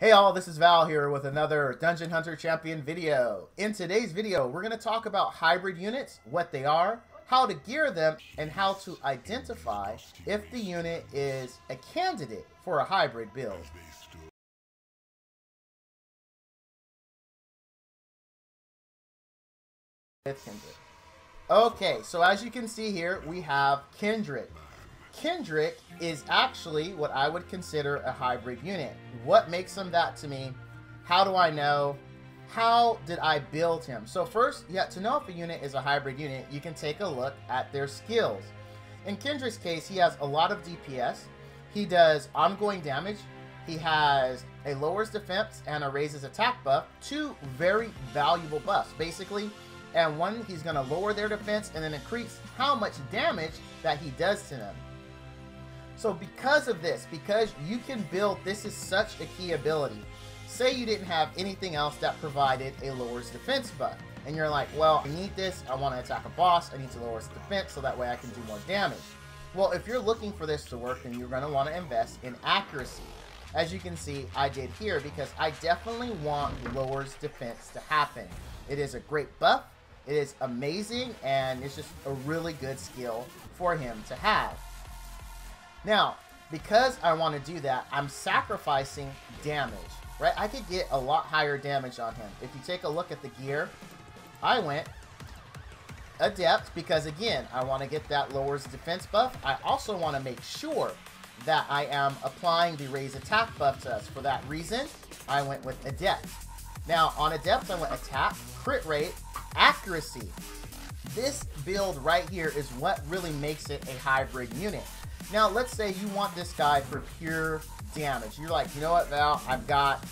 Hey all, this is Val here with another Dungeon Hunter Champion video. In today's video, we're going to talk about hybrid units, what they are, how to gear them, and how to identify if the unit is a candidate for a hybrid build. Kindred. Okay, so as you can see here, we have Kindred. Kendrick is actually what I would consider a hybrid unit. What makes him that to me? How do I know? How did I build him? So first, you have to know if a unit is a hybrid unit, you can take a look at their skills. In Kendrick's case, he has a lot of DPS. He does ongoing damage. He has a lowers defense and a raises attack buff. Two very valuable buffs, basically. And one, he's going to lower their defense and then increase how much damage that he does to them. So because of this, because you can build, this is such a key ability. Say you didn't have anything else that provided a lowers defense buff. And you're like, well, I need this. I want to attack a boss. I need to lower his defense so that way I can do more damage. Well, if you're looking for this to work, then you're going to want to invest in accuracy. As you can see, I did here because I definitely want lowers defense to happen. It is a great buff. It is amazing. And it's just a really good skill for him to have. Now, because I want to do that, I'm sacrificing damage, right? I could get a lot higher damage on him. If you take a look at the gear, I went Adept because, again, I want to get that lowers defense buff. I also want to make sure that I am applying the raise attack buff to us. For that reason, I went with Adept. Now, on Adept, I went attack, crit rate, accuracy. This build right here is what really makes it a hybrid unit. Now, let's say you want this guy for pure damage. You're like, you know what, Val? I've got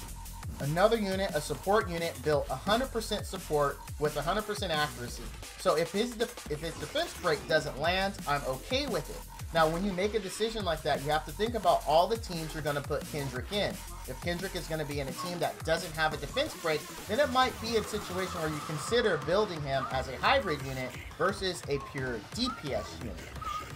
another unit, a support unit, built 100% support with 100% accuracy. So if his defense break doesn't land, I'm okay with it. Now, when you make a decision like that, you have to think about all the teams you're going to put Kendrick in. If Kendrick is going to be in a team that doesn't have a defense break, then it might be a situation where you consider building him as a hybrid unit versus a pure DPS unit.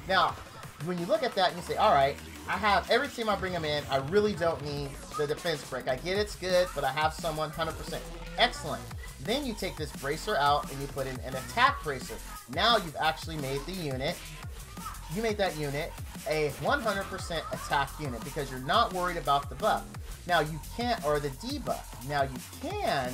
Now, when you look at that and you say, all right, I have every team I bring him in, I really don't need the defense break. I get it's good, but I have someone 100%. Excellent. Then you take this bracer out and you put in an attack bracer. Now you've actually made the unit, you made that unit a 100% attack unit because you're not worried about the buff. Now you can't, or the debuff. Now you can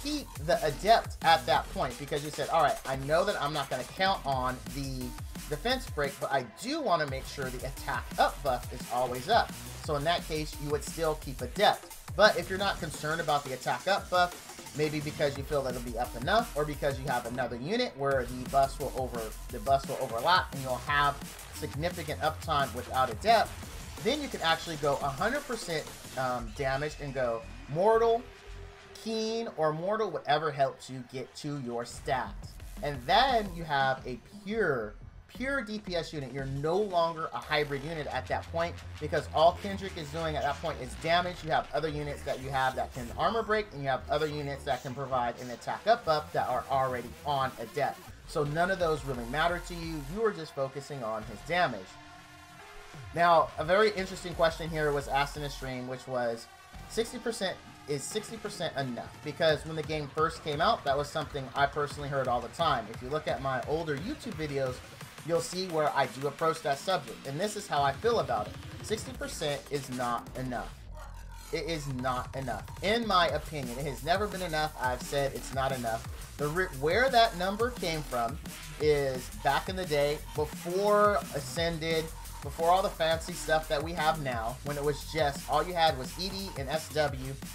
keep the Adept at that point because you said, all right, I know that I'm not going to count on the defense break, but I do want to make sure the attack up buff is always up. So in that case, you would still keep Adept. But if you're not concerned about the attack up buff, maybe because you feel that it'll be up enough, or because you have another unit where the buffs will overlap and you'll have significant uptime without Adept, then you can actually go 100% damage and go mortal, keen, or mortal, whatever helps you get to your stats. And then you have a pure DPS unit. You're no longer a hybrid unit at that point because all Kendrick is doing at that point is damage. You have other units that you have that can armor break, and you have other units that can provide an attack up buff that are already on Adept. So none of those really matter to you. You are just focusing on his damage. Now, a very interesting question here was asked in the stream, which was 60%. Is 60% enough? Because when the game first came out, that was something I personally heard all the time. If you look at my older YouTube videos, you'll see where I do approach that subject. And this is how I feel about it. 60% is not enough. It is not enough. In my opinion, it has never been enough. I've said it's not enough. Where that number came from is back in the day, before Ascended, before all the fancy stuff that we have now, when it was just, all you had was ED and SW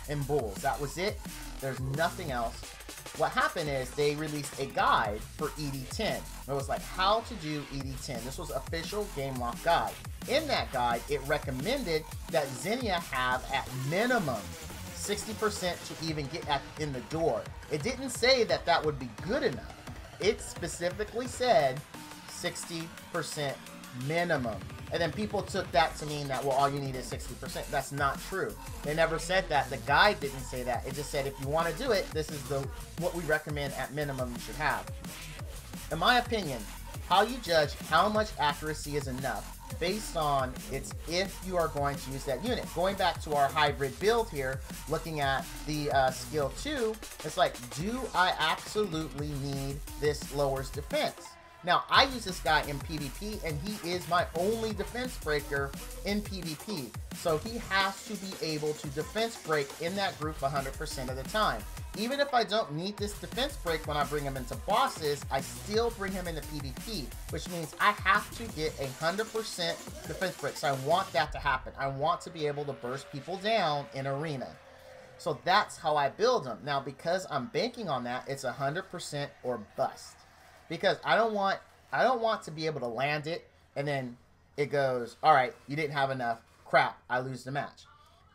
and Bulls. That was it. There's nothing else. What happened is they released a guide for ED10. It was like how to do ED10. This was official game lock guide. In that guide, it recommended that Xenia have at minimum 60% to even get in the door. It didn't say that that would be good enough. It specifically said 60% minimum. And then people took that to mean that, well, all you need is 60%. That's not true. They never said that. The guide didn't say that. It just said if you want to do it, this is what we recommend at minimum you should have. In my opinion, how you judge how much accuracy is enough based on it's if you are going to use that unit. Going back to our hybrid build here, looking at the skill 2, it's like, do I absolutely need this lowers defense? Now, I use this guy in PvP, and he is my only defense breaker in PvP. So he has to be able to defense break in that group 100% of the time. Even if I don't need this defense break when I bring him into bosses, I still bring him into PvP, which means I have to get 100% defense break. So I want that to happen. I want to be able to burst people down in arena. So that's how I build them. Now, because I'm banking on that, it's 100% or bust. Because I don't want to be able to land it and then it goes, all right, you didn't have enough. Crap, I lose the match.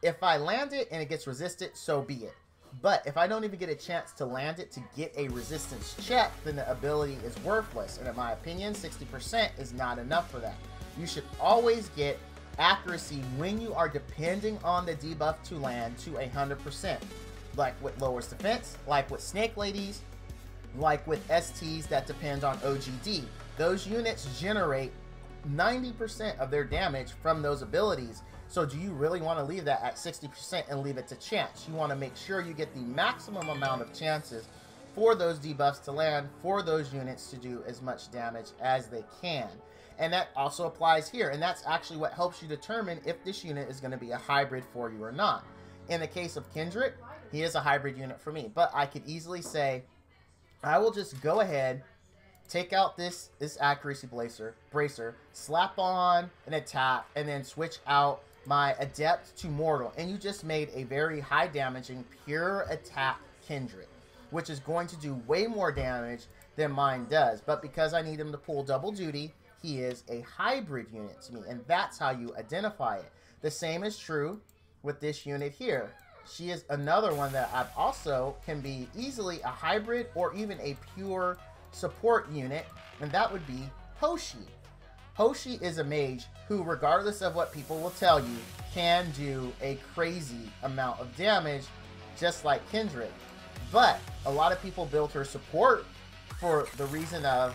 If I land it and it gets resisted, so be it. But if I don't even get a chance to land it to get a resistance check, then the ability is worthless. And in my opinion, 60% is not enough for that. You should always get accuracy when you are depending on the debuff to land to 100%. Like with lowers defense, like with snake ladies, like with STs that depend on OGD. Those units generate 90% of their damage from those abilities. So do you really want to leave that at 60% and leave it to chance? You want to make sure you get the maximum amount of chances for those debuffs to land, for those units to do as much damage as they can. And that also applies here. And that's actually what helps you determine if this unit is going to be a hybrid for you or not. In the case of Kindred, he is a hybrid unit for me. But I could easily say, I will just go ahead, take out this accuracy bracer, slap on an attack, and then switch out my adept to mortal. And you just made a very high damaging pure attack Kindred, which is going to do way more damage than mine does. But because I need him to pull double duty, he is a hybrid unit to me. And that's how you identify it. The same is true with this unit here. She is another one that I've also can be easily a hybrid or even a pure support unit, and that would be Hoshi. Hoshi is a mage who, regardless of what people will tell you, can do a crazy amount of damage, just like Kindred. But a lot of people build her support for the reason of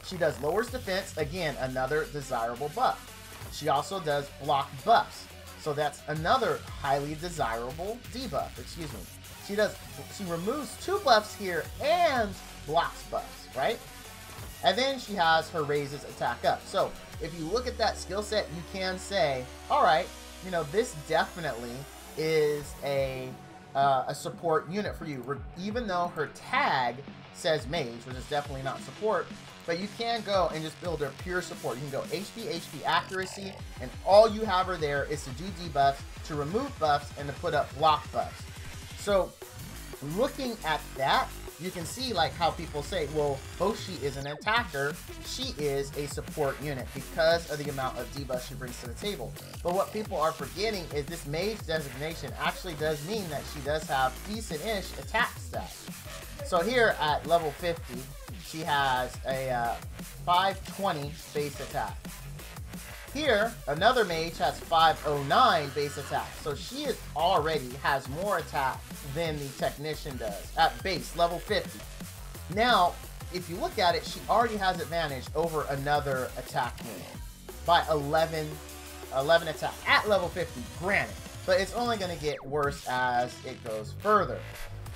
she does lowers defense, again, another desirable buff. She also does block buffs. So that's another highly desirable debuff, excuse me. She removes 2 buffs here and blocks buffs, right? And then she has her raises attack up. So if you look at that skill set, you can say, all right, you know, this definitely is a support unit for you. Even though her tag says mage, which is definitely not support, but you can go and just build her pure support. You can go HP accuracy, and all you have her there is to do debuffs, to remove buffs, and to put up block buffs. So looking at that, you can see like how people say, well, Hoshi is an attacker. She is a support unit because of the amount of debuffs she brings to the table. But what people are forgetting is this mage designation actually does mean that she does have decent-ish attack stats. So here at level 50, she has a 520 base attack. Here, another mage has 509 base attack. So she is already has more attack than the technician does at base, level 50. Now, if you look at it, she already has advantage over another attack unit by 11 attack at level 50, granted. But it's only going to get worse as it goes further.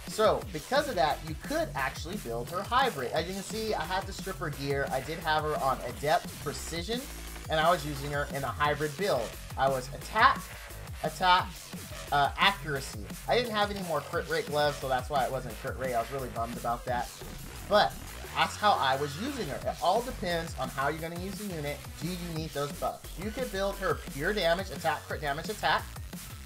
So, because of that, you could actually build her hybrid. As you can see, I had to strip her gear. I did have her on Adept Precision, and I was using her in a hybrid build. I was attack, accuracy. I didn't have any more crit rate gloves, so that's why it wasn't crit rate. I was really bummed about that. But that's how I was using her. It all depends on how you're going to use the unit. Do you need those buffs? You could build her pure damage, attack, crit damage, attack,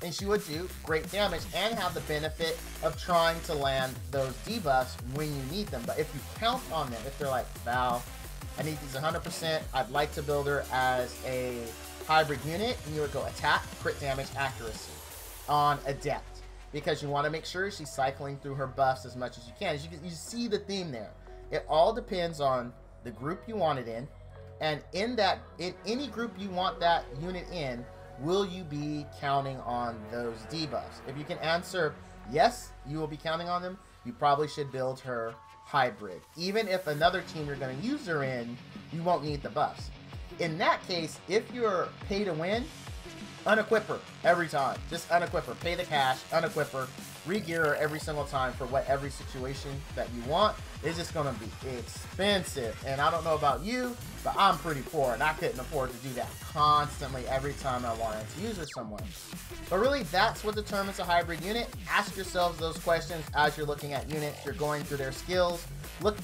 and she would do great damage and have the benefit of trying to land those debuffs when you need them. But if you count on them, if they're like, Val, I need these 100%, I'd like to build her as a hybrid unit, and you would go attack, crit damage, accuracy on Adept. Because you want to make sure she's cycling through her buffs as much as you can. You see the theme there. It all depends on the group you want it in, and in any group you want that unit in, will you be counting on those debuffs? If you can answer yes, you will be counting on them, you probably should build her hybrid. Even if another team you're going to use her in, you won't need the buffs. In that case, if you're pay to win, unequip her every time. Just unequip her. Pay the cash, unequip her, re-gear her every single time for every situation that you want. It's just going to be expensive. And I don't know about you, but I'm pretty poor, and I couldn't afford to do that constantly every time I wanted to use her somewhere. But really, that's what determines a hybrid unit. Ask yourselves those questions as you're looking at units. You're going through their skills.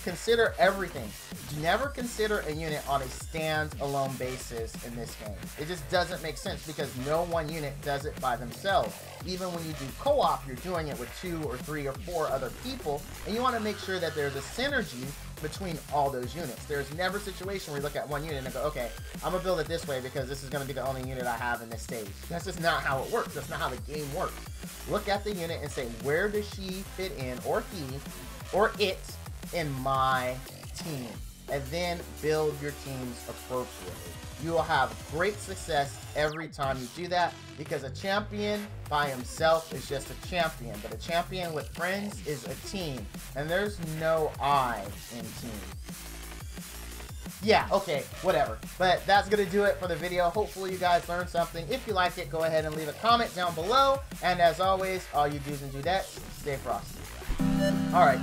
Consider everything. Never consider a unit on a stand-alone basis in this game. It just doesn't make sense because no one unit does it by themselves. Even when you do co-op, you're doing it with 2 or 3 or 4 other people, and you want to make sure that there's a synergy between all those units. There's never a situation where you look at one unit and go, okay, I'm gonna build it this way because this is gonna be the only unit I have in this stage. That's just not how it works. That's not how the game works. Look at the unit and say, where does she fit in, or he, or it, in my team? And then build your teams appropriately. You will have great success every time you do that, because a champion by himself is just a champion, but a champion with friends is a team, and there's no I in team. Yeah, okay, whatever. But that's going to do it for the video. Hopefully you guys learned something. If you liked it, go ahead and leave a comment down below. And as always, all you do's and dudettes, stay frosty. Alright.